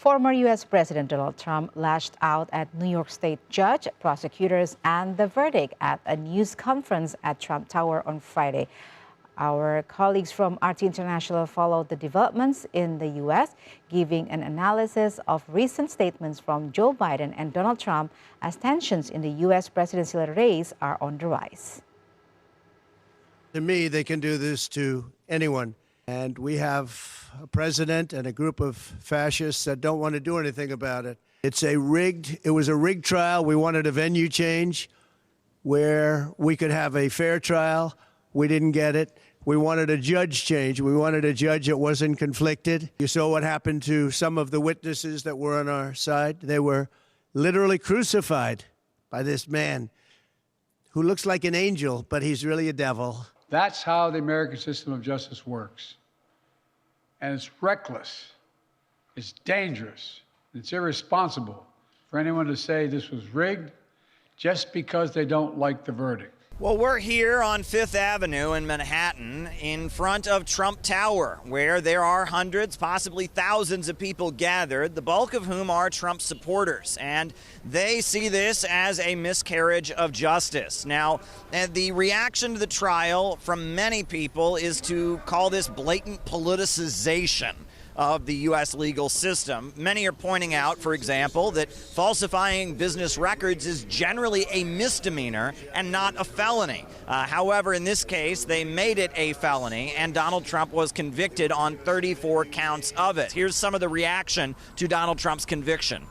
Former U.S. President Donald Trump lashed out at New York State judge, prosecutors, and the verdict at a news conference at Trump Tower on Friday. Our colleagues from RT International followed the developments in the U.S., giving an analysis of recent statements from Joe Biden and Donald Trump as tensions in the U.S. presidential race are on the rise. To me, they can do this to anyone. And we have a president and a group of fascists that don't want to do anything about it. It was a rigged trial. We wanted a venue change where we could have a fair trial. We didn't get it. We wanted a judge change. We wanted a judge that wasn't conflicted. You saw what happened to some of the witnesses that were on our side. They were literally crucified by this man who looks like an angel, but he's really a devil. That's how the American system of justice works. And it's reckless, it's dangerous, it's irresponsible for anyone to say this was rigged just because they don't like the verdict. Well, we're here on Fifth Avenue in Manhattan in front of Trump Tower, where there are hundreds, possibly thousands of people gathered, the bulk of whom are Trump supporters. And they see this as a miscarriage of justice. Now, the reaction to the trial from many people is to call this blatant politicization of the U.S. legal system. Many are pointing out, for example, that falsifying business records is generally a misdemeanor and not a felony. However, in this case, they made it a felony, and Donald Trump was convicted on 34 counts of it. Here's some of the reaction to Donald Trump's conviction.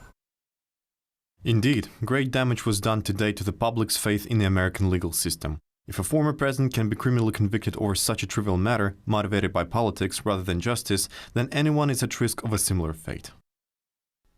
Indeed, great damage was done today to the public's faith in the American legal system. If a former president can be criminally convicted over such a trivial matter, motivated by politics rather than justice, then anyone is at risk of a similar fate.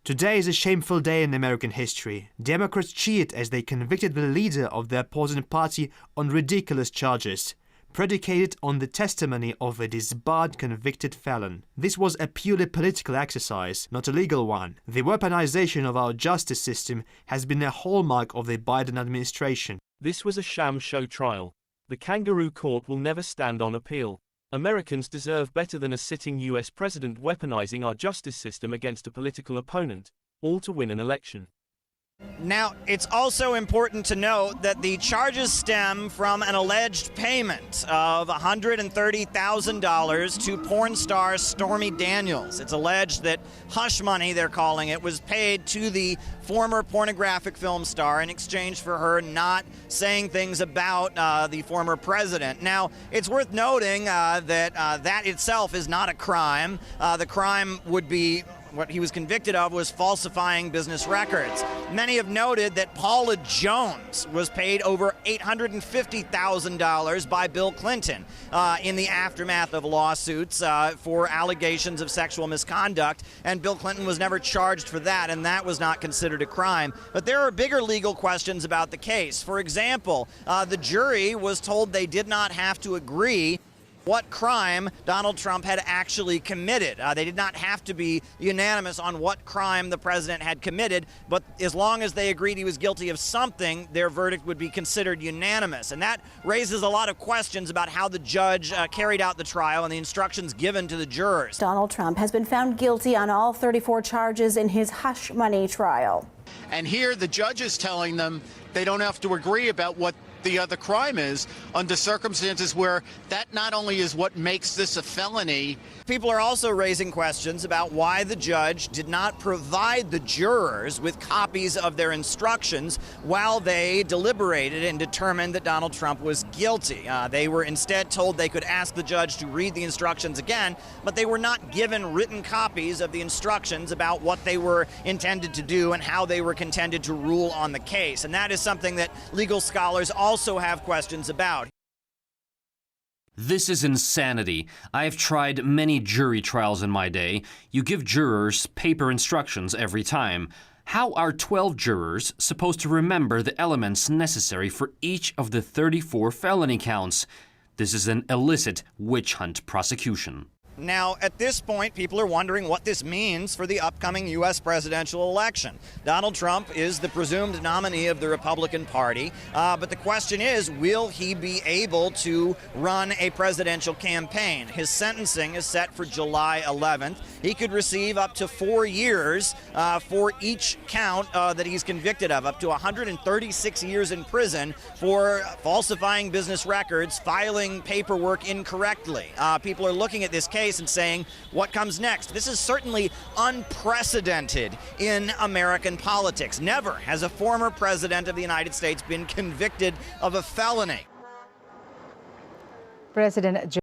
Today is a shameful day in American history. Democrats cheered as they convicted the leader of their opposing party on ridiculous charges, predicated on the testimony of a disbarred convicted felon. This was a purely political exercise, not a legal one. The weaponization of our justice system has been a hallmark of the Biden administration. This was a sham show trial. The kangaroo court will never stand on appeal. Americans deserve better than a sitting U.S. president weaponizing our justice system against a political opponent, all to win an election. Now, it's also important to note that the charges stem from an alleged payment of $130,000 to porn star Stormy Daniels. It's alleged that hush money, they're calling it, was paid to the former pornographic film star in exchange for her not saying things about the former president. Now, it's worth noting that that itself is not a crime. The crime would be what he was convicted of was falsifying business records. Many have noted that Paula Jones was paid over $850,000 by Bill Clinton in the aftermath of lawsuits for allegations of sexual misconduct, and Bill Clinton was never charged for that, and that was not considered a crime. But there are bigger legal questions about the case. For example, the jury was told they did not have to agree what crime Donald Trump had actually committed. They did not have to be unanimous on what crime the president had committed, but as long as they agreed he was guilty of something, their verdict would be considered unanimous. And that raises a lot of questions about how the judge carried out the trial and the instructions given to the jurors. Donald Trump has been found guilty on all 34 charges in his hush money trial. And here the judge is telling them they don't have to agree about what the other crime is under circumstances where that not only is what makes this a felony. People are also raising questions about why the judge did not provide the jurors with copies of their instructions while they deliberated and determined that Donald Trump was guilty. They were instead told they could ask the judge to read the instructions again, but they were not given written copies of the instructions about what they were intended to do and how they were intended to rule on the case. And that is something that legal scholars also have questions about. This is insanity. I have tried many jury trials in my day. You give jurors paper instructions every time. How are 12 jurors supposed to remember the elements necessary for each of the 34 felony counts? This is an illicit witch hunt prosecution. Now, at this point, people are wondering what this means for the upcoming U.S. presidential election. Donald Trump is the presumed nominee of the Republican Party, but the question is, will he be able to run a presidential campaign? His sentencing is set for July 11th. He could receive up to 4 years for each count that he's convicted of, up to 136 years in prison for falsifying business records, filing paperwork incorrectly. People are looking at this case and saying, what comes next? This is certainly unprecedented in American politics. Never has a former president of the United States been convicted of a felony. President